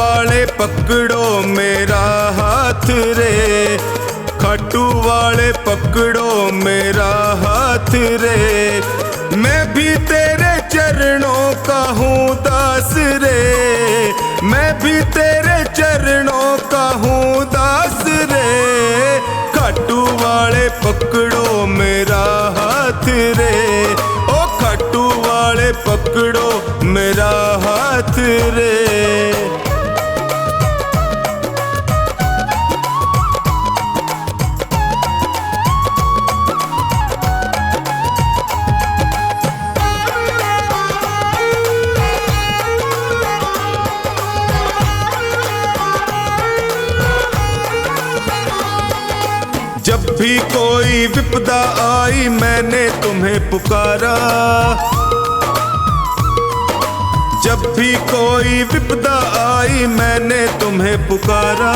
वाले पकड़ो मेरा हाथ रे, खाटू वाले पकड़ो मेरा हाथ रे। मैं भी तेरे चरणों का हूँ दास रे, मैं भी तेरे चरणों का हूँ दास रे। खाटू वाले पकड़ो मेरा हाथ रे, ओ खाटू वाले पकड़ो मेरा हाथ रे। जब भी कोई विपदा आई मैंने तुम्हें पुकारा, जब भी कोई विपदा आई मैंने तुम्हें पुकारा।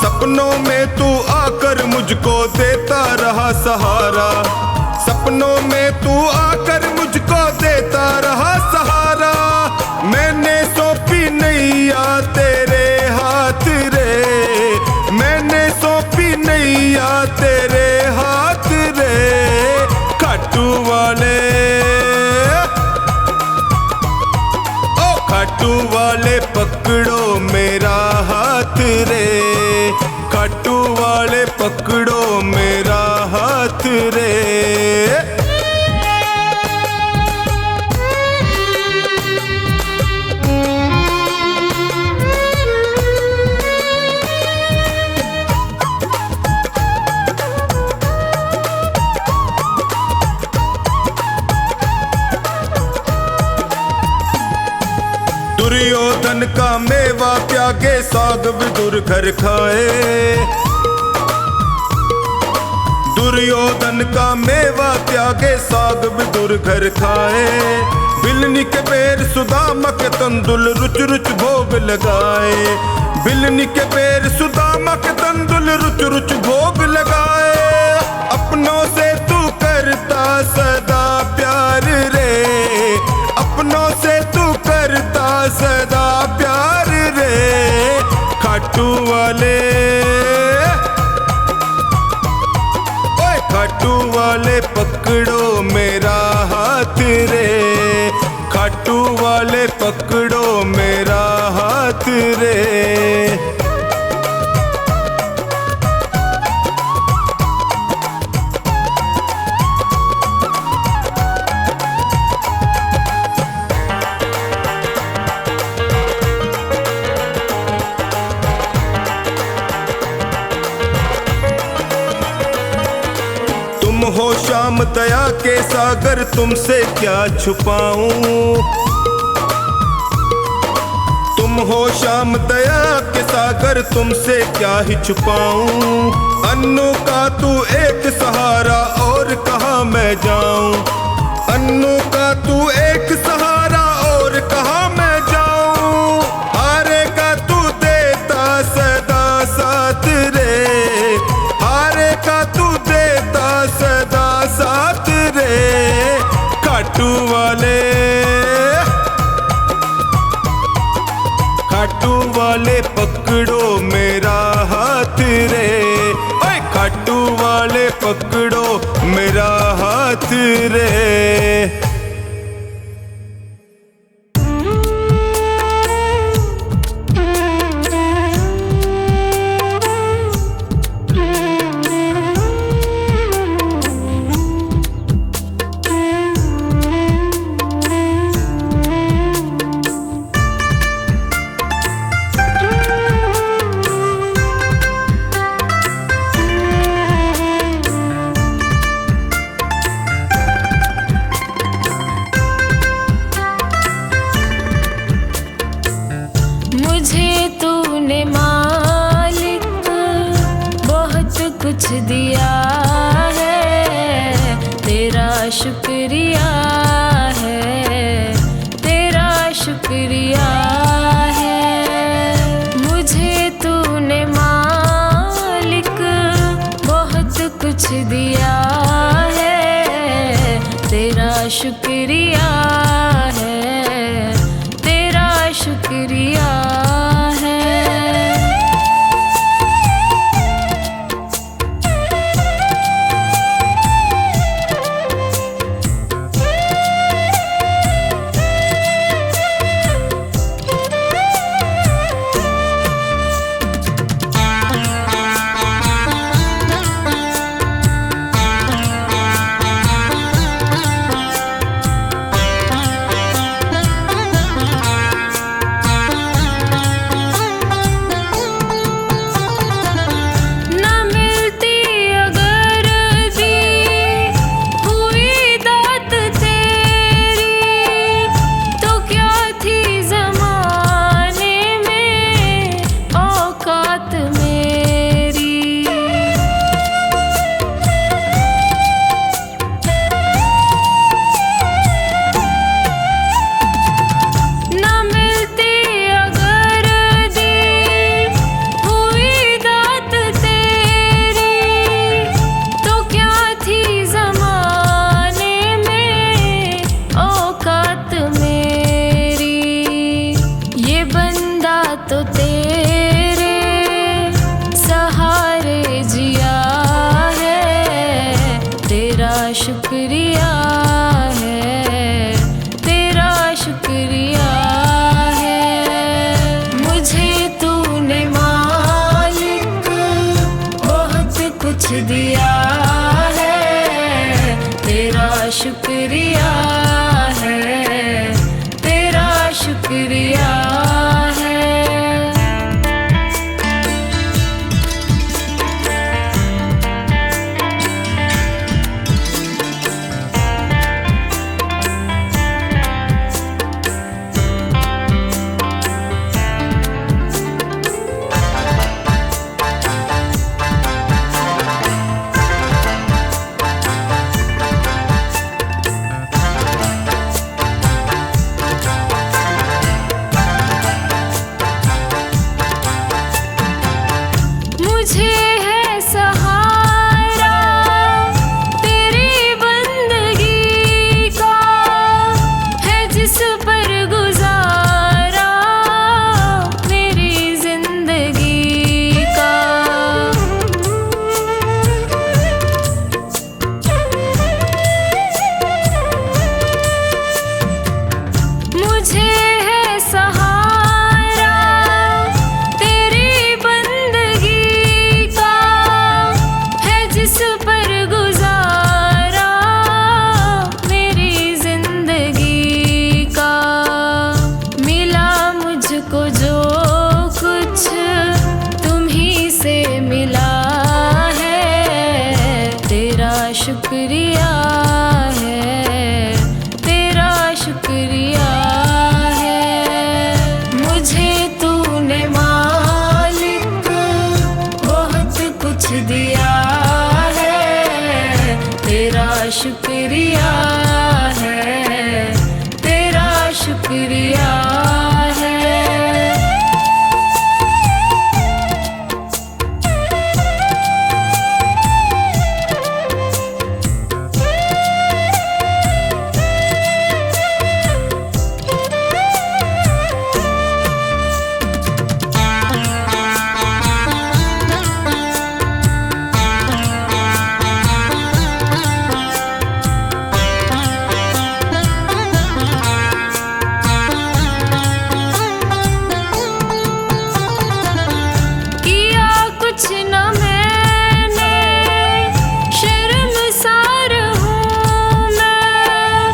सपनों में तू आकर मुझको देता रहा सहारा, सपनों में तू आकर मुझको देता रहा सहारा। मैंने सौंपी नैया तेरे हाथ रे, मैंने सौंपी नैया तेरे हाथ रे। खाटू वाले, ओ खाटू वाले पकड़ो मेरा हाथ रे, खाटू वाले पकड़ो मेरा हाथ रे। दुर्योधन का मेवा त्यागे साग विदुर घर खाए, दुर्योधन का मेवा त्यागे साग विदुर घर खाए। बिलनी के पैर सुदामा के तंदुल रुच रुच भोग लगाए, बिलनी के पैर सुदामा के तंदुल रुच रुच भोग लगाए। अपनों से तू करता सदा प्यार रे, अपनों से तू करता सदा प्यार रे। खाटू वाले, ओए खाटू वाले पकड़ो मेरा हाथ रे, खाटू वाले पकड़ो मेरा हाथ रे। तुम हो श्याम दया के सागर तुमसे क्या छुपाऊं, तुम हो श्याम दया के सागर तुमसे क्या ही छुपाऊं। अन्नू का तू एक सहारा और कहाँ मैं जाऊं, अन्नू का तू एक सहारा और कहाँ मैं जाऊं। हारे का तू देता सदा साथ रे, हारे का तू देता सदा साथ रे। खाटू वाले, खाटू वाले पकड़ो मेरा हाथ रे, ओए खाटू वाले पकड़ो मेरा हाथ रे। कुछ दिया है, तेरा शुक्रिया है, तेरा शुक्रिया है। मुझे तूने मालिक बहुत कुछ दिया है, तेरा शुक्रिया है, तेरा शुक्रिया है। शुक्रिया है, तेरा शुक्रिया है। मुझे है सहारा तेरी बंदगी का, है जिस पर गुजारा मेरी जिंदगी का। मुझे है सहारा तेरी बंदगी का, है जिस पर गुजारा मेरी जिंदगी का। मिला मुझको जो कुछ तुम ही से मिला है, तेरा शुक्रिया है, तेरा शुक्रिया है। मुझे तूने मालिक बहुत कुछ दिया है, तेरा शुक्रिया है, तेरा शुक्रिया है। किया कुछ न मैंने, शर्मसार हूँ मैं,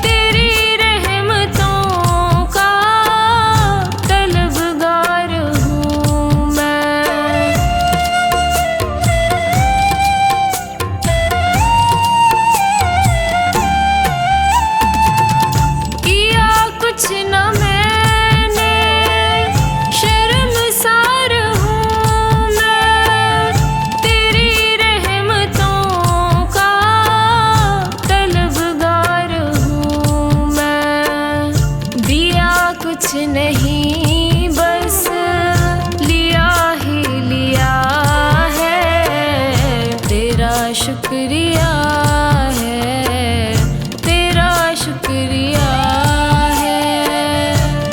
तेरी रहमतों का तलबगार हूँ मैं। किया कुछ न मैंने, शर्मसार हूँ मैं, तेरी रहमतों का तलबगार हूँ मैं। दिया कुछ नहीं बस लिया ही लिया है, तेरा शुक्रिया है, तेरा शुक्रिया है।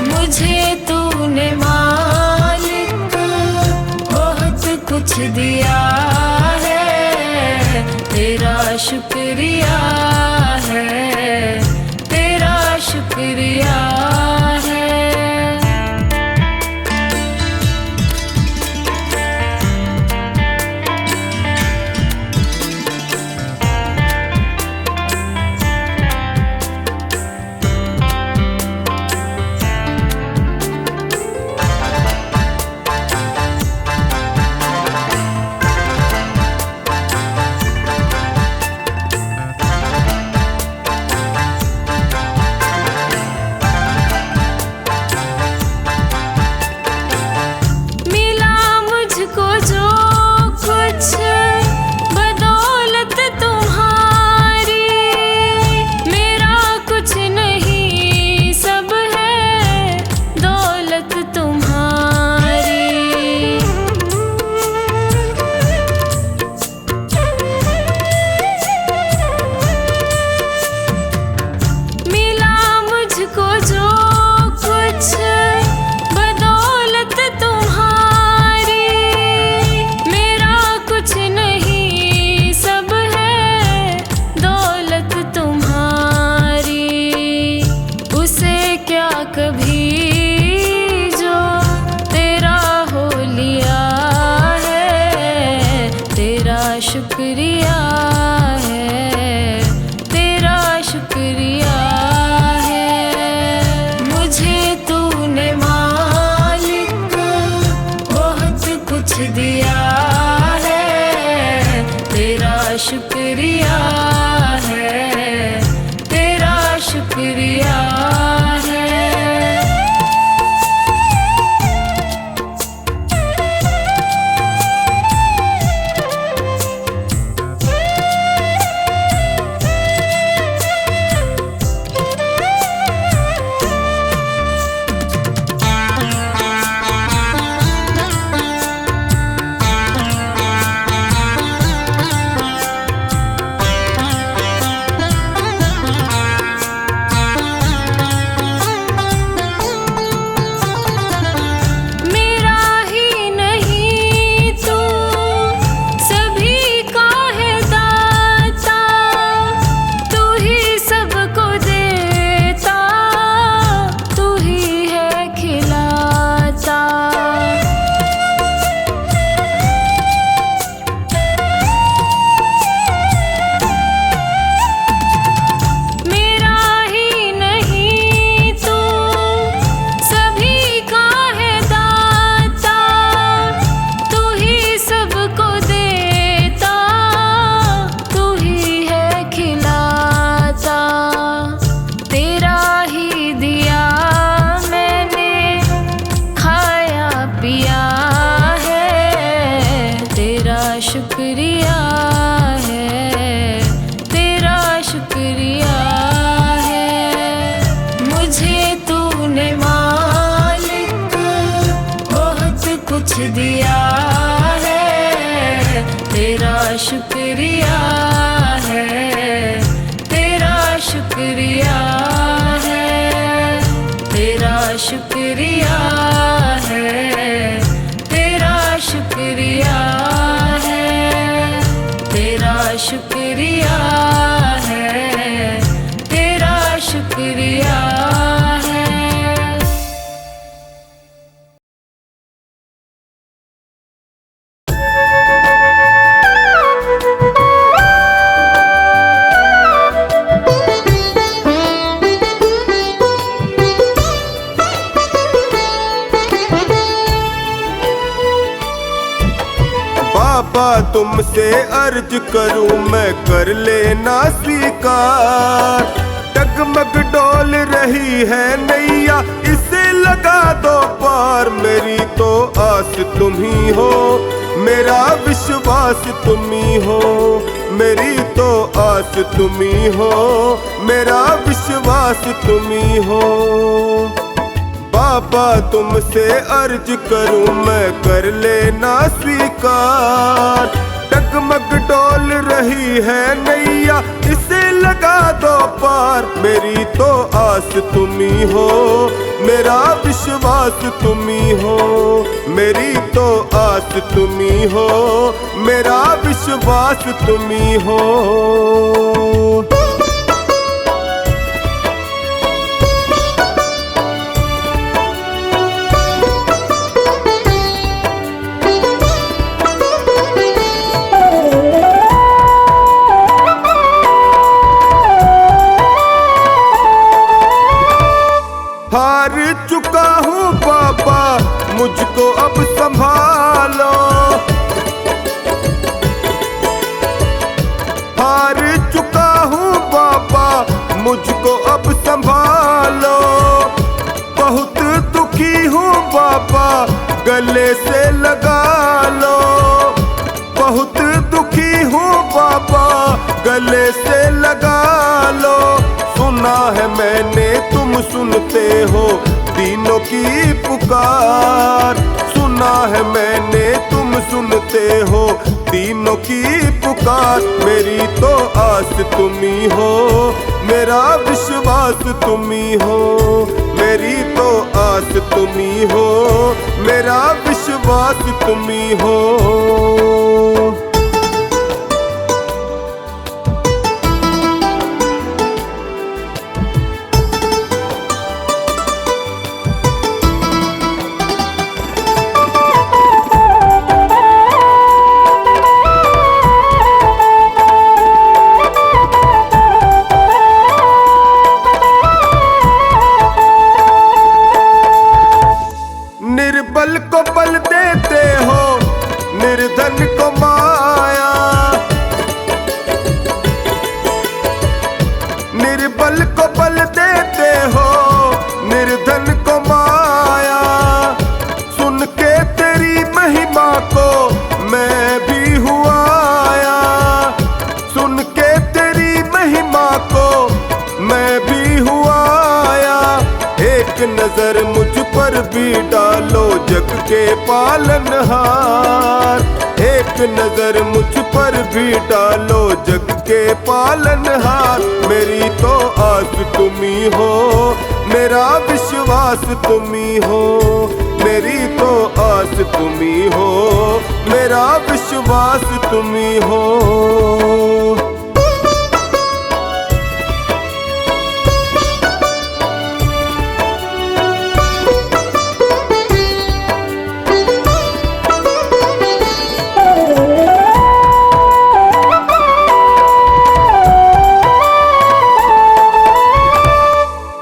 मुझे तूने मालिक बहुत कुछ दिया है, तेरा शुक्रिया है, तेरा शुक्रिया है। दिया है, तेरा शुक्रिया है, तेरा शुक्रिया है, तेरा शुक्रिया है, तेरा शुक्रिया है, तेरा शुक्रिया है, तेरा शुक्रिया है। बाबा तुमसे अर्ज करूं मैं, कर लेना स्वीकार। डगमग डोल रही है नैया, इसे लगा दो पार। मेरी तो आस तुम ही हो, मेरा विश्वास तुम ही हो। मेरी तो आस तुम ही हो, मेरा विश्वास तुम ही हो। बाबा तुमसे अर्ज करूं मैं, कर लेना स्वीकार। डगमग डोल रही है नैया, इसे लगा दो पार। मेरी तो आस तुम ही हो, मेरा विश्वास तुम ही हो। मेरी तो आस तुम ही हो, मेरा विश्वास तुम ही हो। हार चुका हूँ बाबा, मुझको अब संभालो। हार चुका हूँ बाबा, मुझको अब संभालो। बहुत दुखी हूँ बाबा, गले से लगा लो। बहुत दुखी हूँ बाबा, गले से लगा लो। सुना है मैंने तुम सुनते हो दीनों की पुकार। सुना है मैंने तुम सुनते हो दीनों की पुकार। मेरी तो आस तुम ही हो, मेरा विश्वास तुम ही हो। मेरी तो आस तुम ही हो, मेरा विश्वास तुम ही हो। निर्बल को बल देते हो, निर्धन को माया। निर्बल को बल देते हो, निर्धन को माया। सुन के तेरी महिमा को मैं भी हुआ आया। सुन के तेरी महिमा को मैं भी हुआ आया। एक नजर मुझ पर भी डालो जग के पालनहार। एक नजर मुझ पर भी डालो जग के पालनहार। मेरी तो आस तुम ही हो, मेरा विश्वास तुम ही हो। मेरी तो आस तुम ही हो, मेरा विश्वास तुम ही हो।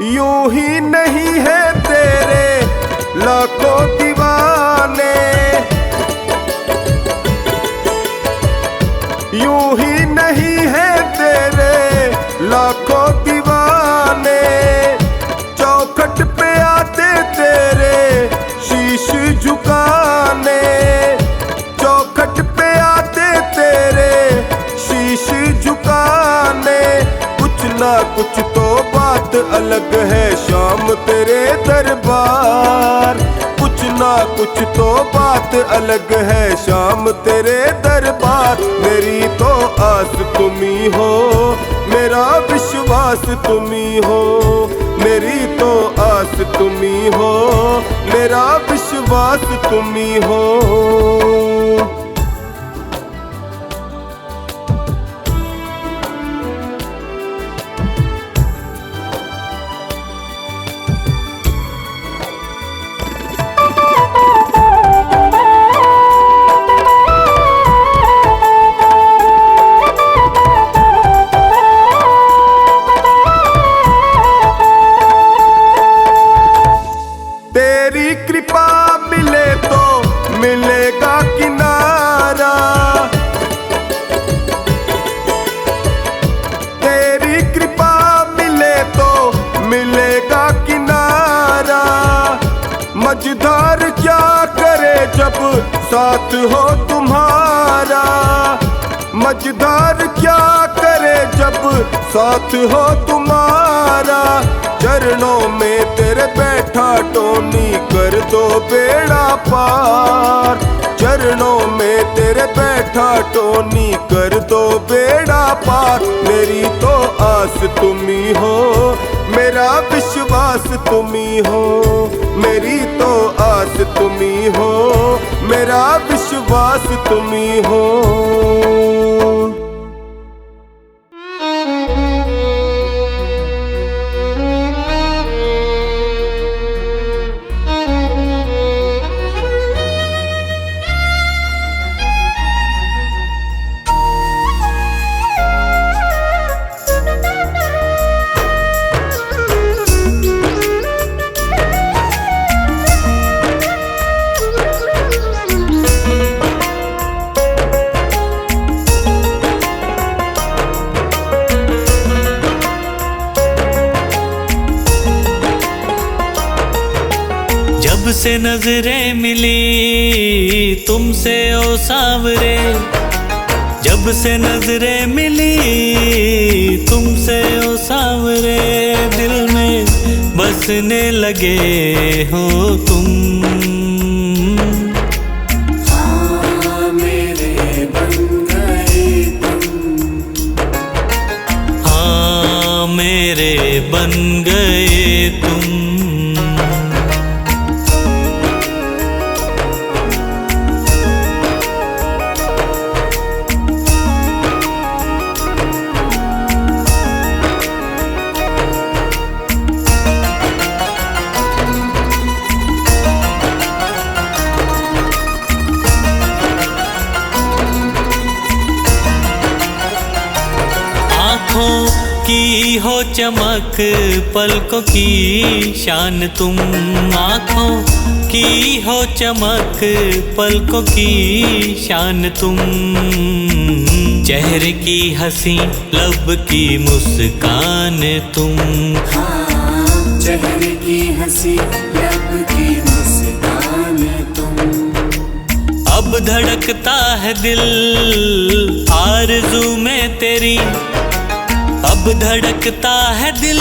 यूं ही नहीं है तेरे लाखों दीवाने। यूं ही नहीं है तेरे लाखों दीवाने। चौखट पे आते तेरे शीश झुकाने। चौखट पे आते तेरे शीश झुकाने। कुछ ना कुछ तो बात अलग है शाम तेरे दरबार। कुछ सुना कुछ तो बात अलग है शाम तेरे दरबार। मेरी तो आस तुम्ही हो, मेरा विश्वास तुम्ही हो। मेरी तो आस तुम्ही हो, मेरा विश्वास तुम्ही हो। तेरी कृपा मिले तो मिलेगा किनारा, तेरी कृपा मिले तो मिलेगा किनारा। मझधार क्या करे जब साथ हो तुम्हारा, मझधार क्या करे जब साथ हो तुम्हारा। चरणों में तेरे बैठा टोनी कर दो बेड़ा पार। चरणों में तेरे बैठा टोनी कर दो बेड़ा पार। मेरी तो आस तुम्ही हो, मेरा विश्वास तुम्ही हो। मेरी तो आस तुम्ही हो, मेरा विश्वास तुम्ही हो। जब से नजरें मिली तुमसे ओ सांवरे, जब से नजरें मिली तुमसे ओ सांवरे। दिल में बसने लगे हो तुम। हाँ मेरे बन गए तुम, हाँ मेरे बन गए तुम। की हो चमक पलकों की शान तुम। आँखों की हो चमक पलकों की शान तुम। चेहरे की हंसी लब की मुस्कान तुम। हाँ चेहरे की हंसी लब की मुस्कान तुम। अब धड़कता है दिल आरज़ू में तेरी, अब धड़कता है दिल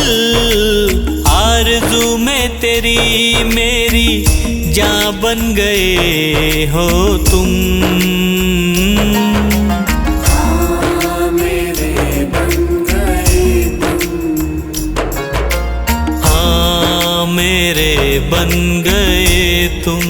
आरज़ू में तेरी। मेरी जान बन गए हो तुम। हाँ मेरे बन गए तुम, हाँ मेरे बन गए तुम।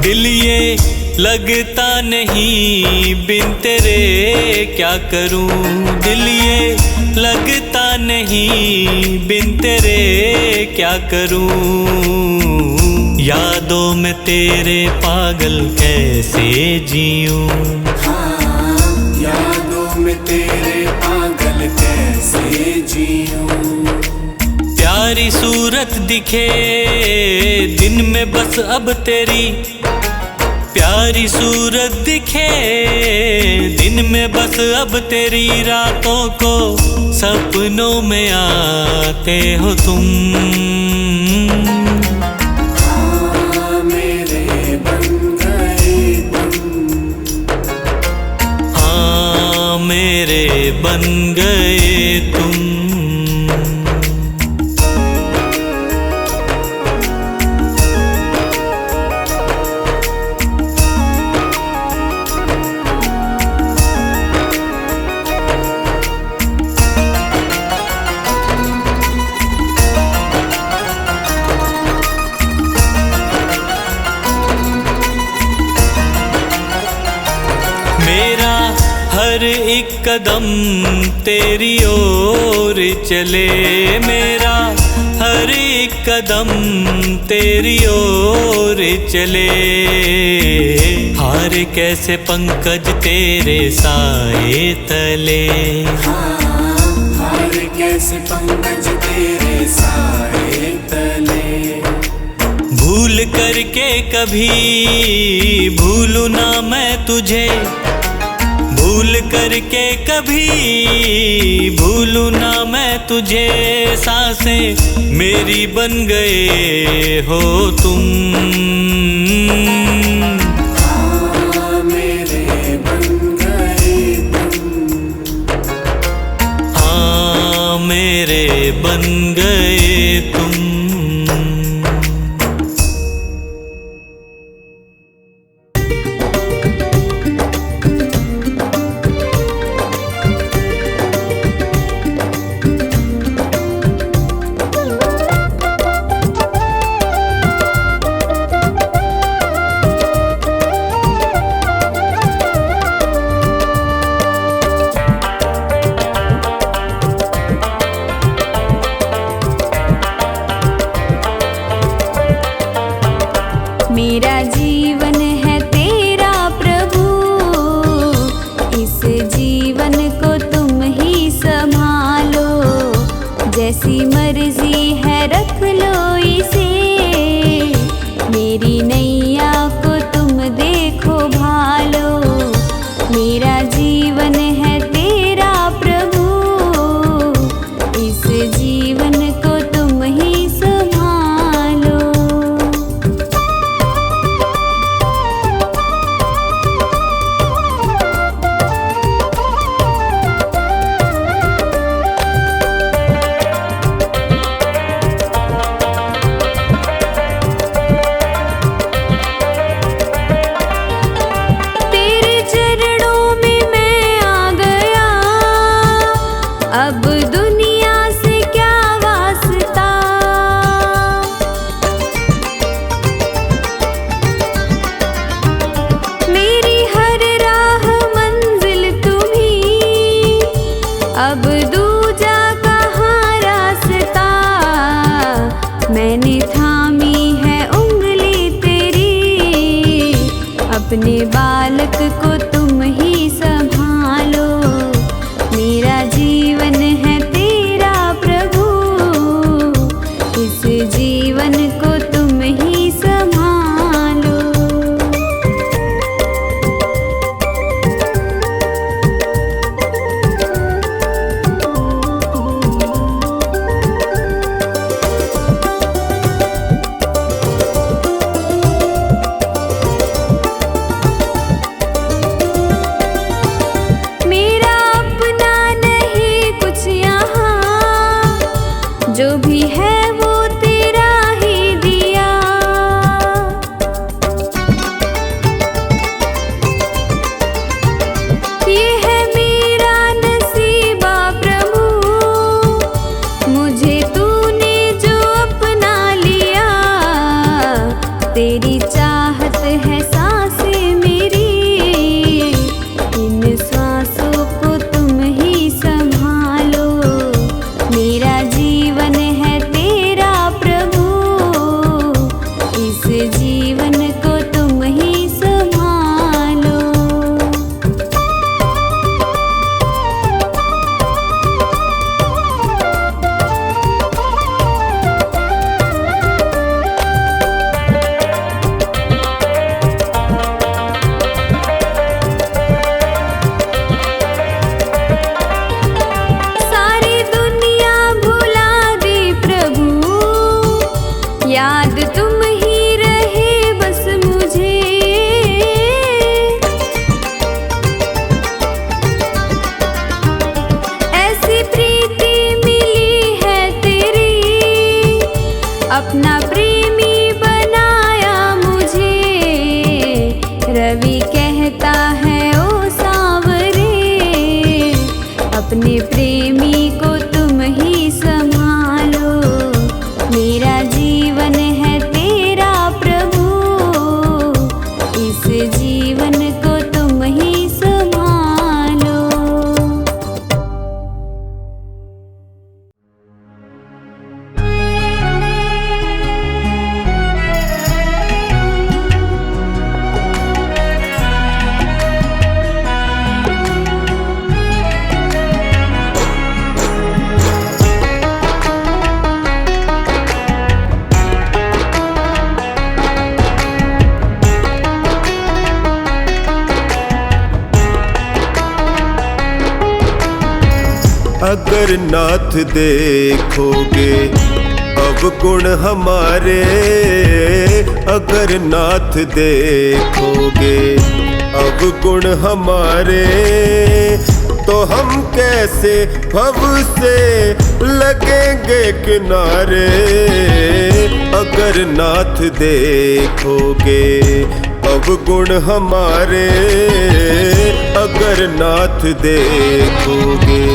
दिल ये लगता नहीं बिन तेरे क्या करूं। दिल ये लगता नहीं बिन तेरे क्या करूं। यादों में तेरे पागल कैसे जीऊं। हाँ यादों में तेरे पागल कैसे जीऊं। प्यारी सूरत दिखे दिन में बस अब तेरी, प्यारी सूरत दिखे दिन में, बस अब तेरी रातों को सपनों में आते हो तुम। हाँ मेरे बन गए तुम, हाँ मेरे बन गए तुम। मेरा हर एक कदम तेरी ओर चले, मेरा हर एक कदम तेरी ओर चले। हार कैसे पंकज तेरे साए तले, हार कैसे पंकज तेरे साए तले। भूल करके कभी भूलूं ना मैं तुझे, भूल करके कभी भूलूं ना मैं तुझे। सांसें मेरी बन गए हो तुम। हाँ मेरे बन गए तुम, हाँ मेरे बन गए तुम। मेरा जीवन है तेरा प्रभु, इस जीवन को तुम ही संभालो। जैसी मर्जी है रख लो इसे, मेरी नैया को तुम देखो भालो। मेरा जीवन है तेरा प्रभु, इस जीवन को तुम ही संभालो। तेरे चरणों में मैं आ गया, अब दुनिया से क्या वास्ता। मेरी हर राह मंजिल तुम्ही, अब दूजा कहाँ रास्ता। मैंने थामी है उंगली तेरी, अपने बालक को तुम ही संभालो। मेरा जीवन है तेरा प्रभु, इस जीवन को तुम ही संभालो। रवि कहता है ओ सांवरे, अपने प्रेमी को तुम ही संभालो। मेरा जीवन है तेरा प्रभु, इस जीवन को तुम ही संभालो। अगर नाथ देखोगे अवगुण हमारे, अगर नाथ देखोगे अवगुण हमारे, तो हम कैसे भव से लगेंगे किनारे। अगर नाथ देखोगे अवगुण हमारे, अगर नाथ देखोगे।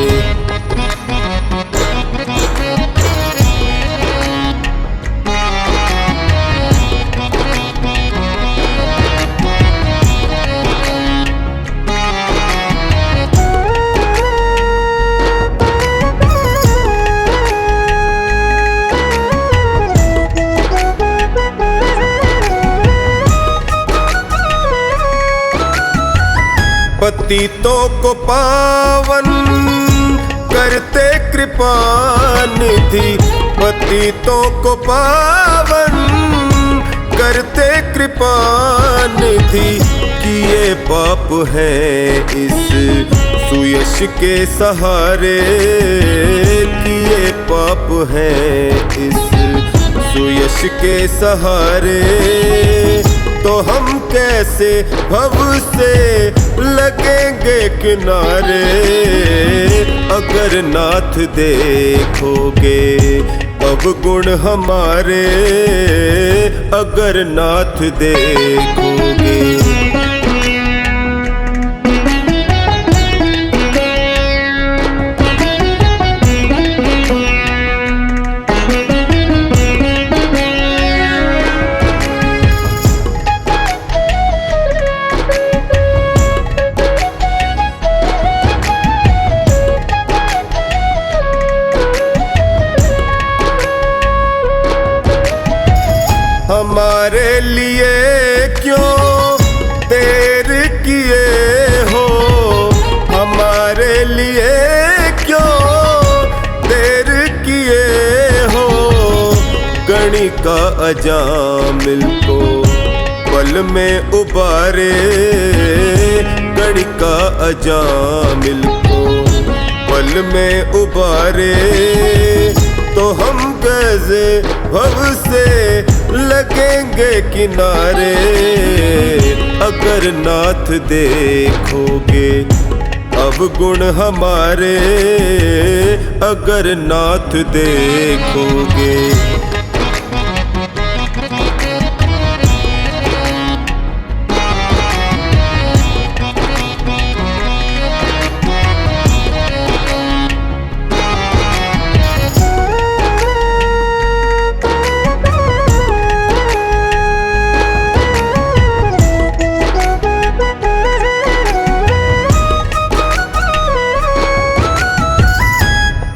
पतितों को पावन करते कृपा निधि, पतितों को पावन करते कृपा निधि। किए पाप हैं इस सुयश के सहारे, किए पाप हैं इस सुयश के सहारे, तो हम कैसे भव से लगेंगे किनारे। अगर नाथ देखोगे अवगुण हमारे, अगर नाथ देखोगे। हमारे लिए क्यों देर किए हो, हमारे लिए क्यों देर किए हो। गणिका अजामिल को पल में उबारे, गणिका अजामिल को पल में उबारे, तो हम कैसे भव से लगेंगे किनारे। अगर नाथ देखोगे अवगुण हमारे, अगर नाथ देखोगे।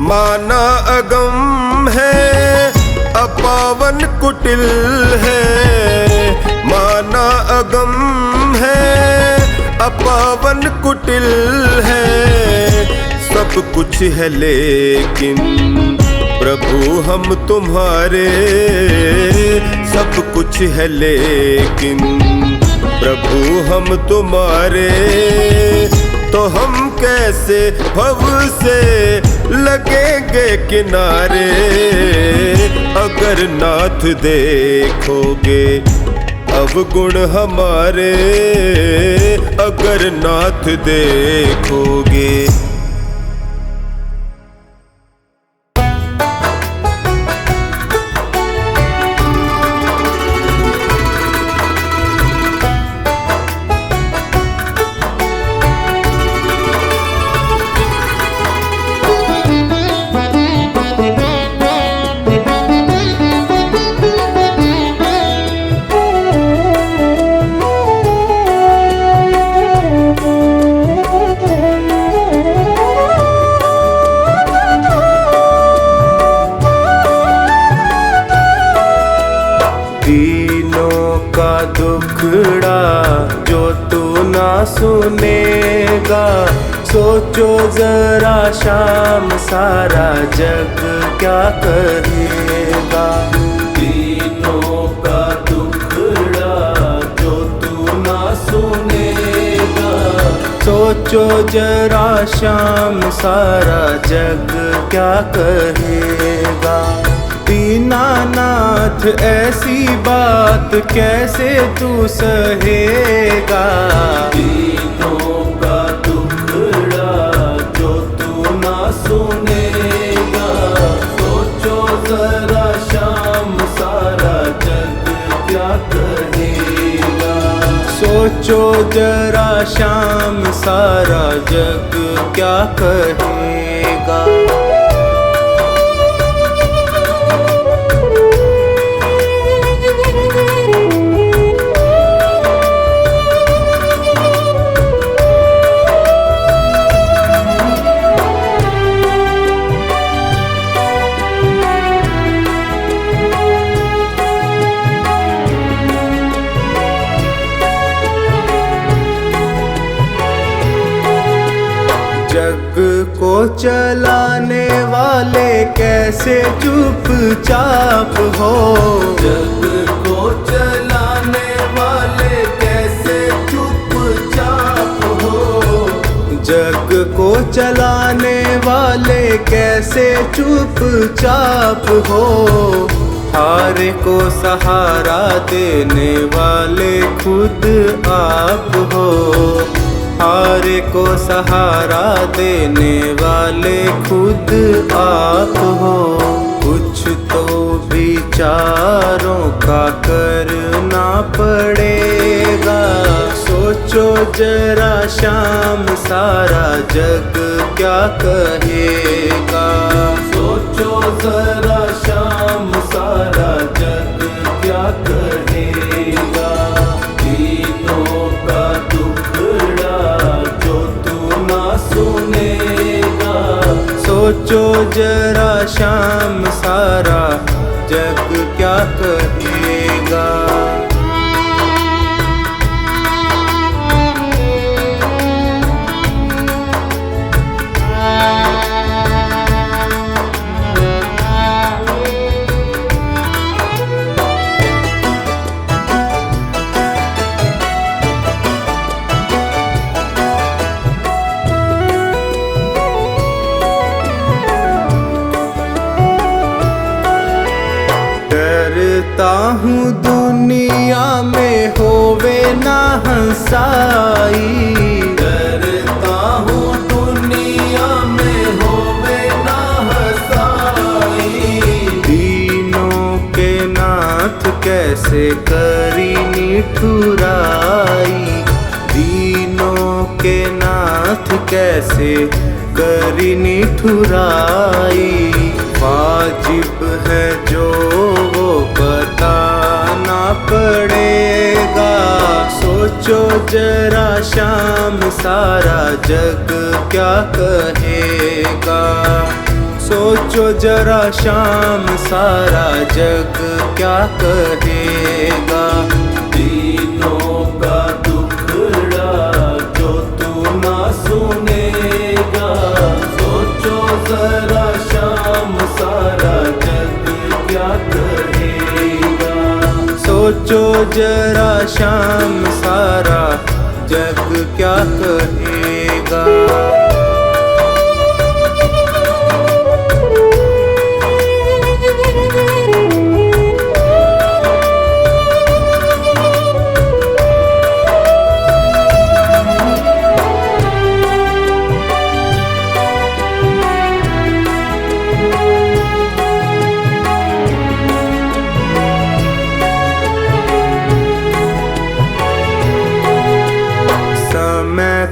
माना अगम है अपावन कुटिल है, माना अगम है अपावन कुटिल है। सब कुछ है लेकिन प्रभु हम तुम्हारे, सब कुछ है लेकिन प्रभु हम तुम्हारे, तो हम कैसे भव से लगेंगे किनारे। अगर नाथ देखोगे अवगुण हमारे, अगर नाथ देखोगे। सुनेगा। सोचो जरा शाम सारा जग क्या कहेगा। दीनों का दुखड़ा जो तू ना सुनेगा। सोचो जरा शाम सारा जग क्या कहेगा। दीनानाथ ऐसी बात कैसे तू सहेगा। दीनों का दुखड़ा जो तू ना सुनेगा। सोचो जरा शाम सारा जग क्या कहेगा। सोचो जरा शाम सारा जग क्या कहेगा। जग को चलाने वाले कैसे चुपचाप हो। जग को चलाने वाले कैसे चुपचाप हो। जग को चलाने वाले कैसे चुपचाप हो। हारे को सहारा देने वाले खुद आप हो। हारे को सहारा देने वाले खुद आप हो। कुछ तो विचारों का करना पड़ेगा। सोचो जरा शाम सारा जग क्या कहेगा। सोचो जरा शाम सारा जग क्या कहेगा। दीनों का दुखड़ा जो तू ना सुनेगा। सोचो जरा शाम सारा जग क्या कहेगा। डरता हूँ दुनिया में होवे ना हंसाई। डरता हूँ दुनिया में होवे ना हंसाई। दीनों के नाथ कैसे करी निठुराई। दीनों के नाथ कैसे करी निठुराई। वाजिब है जो वो बताना पड़ेगा। सोचो जरा शाम सारा जग क्या कहेगा। सोचो जरा शाम सारा जग क्या कहेगा। दीनों का दुखड़ा जो तू ना सुनेगा। सोचो जरा शाम सारा जग क्या कहेगा। सोचो जरा शाम सारा जग क्या कहेगा।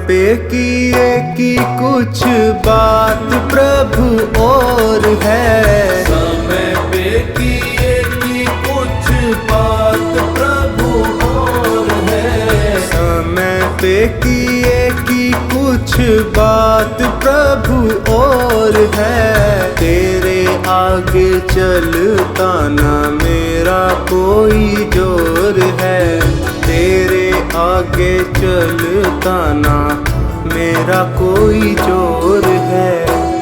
पे किए की कुछ बात प्रभु और है। समय पे किए की कुछ बात प्रभु और है। समय पे किए की कुछ बात प्रभु और है। तेरे आगे चलता ना मेरा कोई जोर है। तेरे आगे चलता ना मेरा कोई जोर है।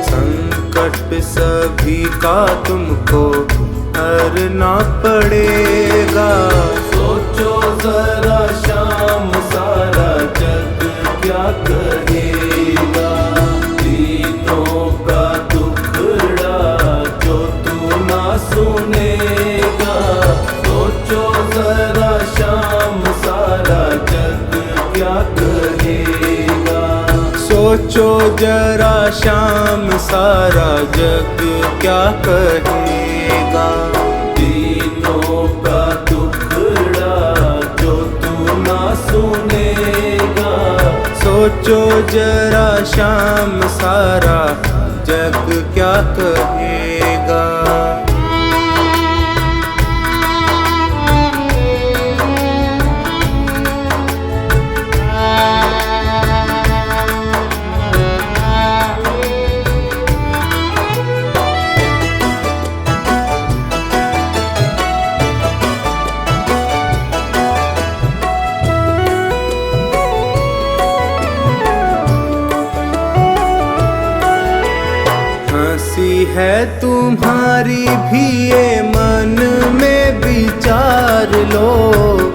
संकट सभी का तुमको हरना पड़ेगा। सोचो जरा शाम सारा जग क्या कहेगा। दीनों का दुखड़ा जो तू ना सुनेगा। सोचो जरा शाम सारा जग क्या कहेगा। सोचो जरा शाम सारा जग क्या कहेगा। दीनों का दुखड़ा जो तू ना सुनेगा। सोचो जरा शाम सारा जग क्या कहेगा। हंसी है तुम्हारी भी ये मन में विचार लो।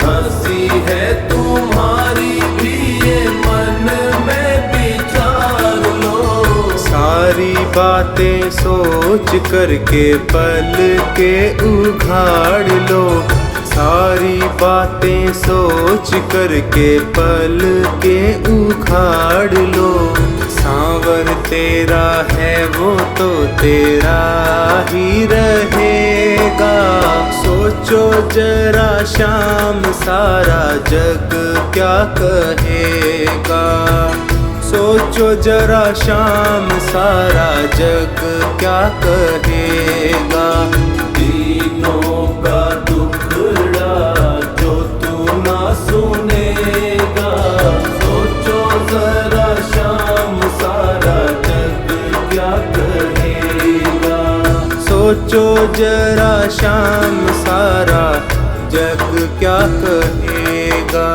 हंसी है तुम्हारी भी ये मन में विचार लो। सारी बातें सोच करके पल के उघाड़ लो। सारी बातें सोच करके पल के उघाड़ लो। सांवर तेरा है वो तो तेरा ही रहेगा। सोचो जरा शाम सारा जग क्या कहेगा। सोचो जरा शाम सारा जग क्या कहेगा। दीनों का दुखड़ा जो तू ना सुनेगा। सोचो जरा शाम सारा जग क्या कहेगा। सोचो जरा शाम सारा जग क्या कहेगा।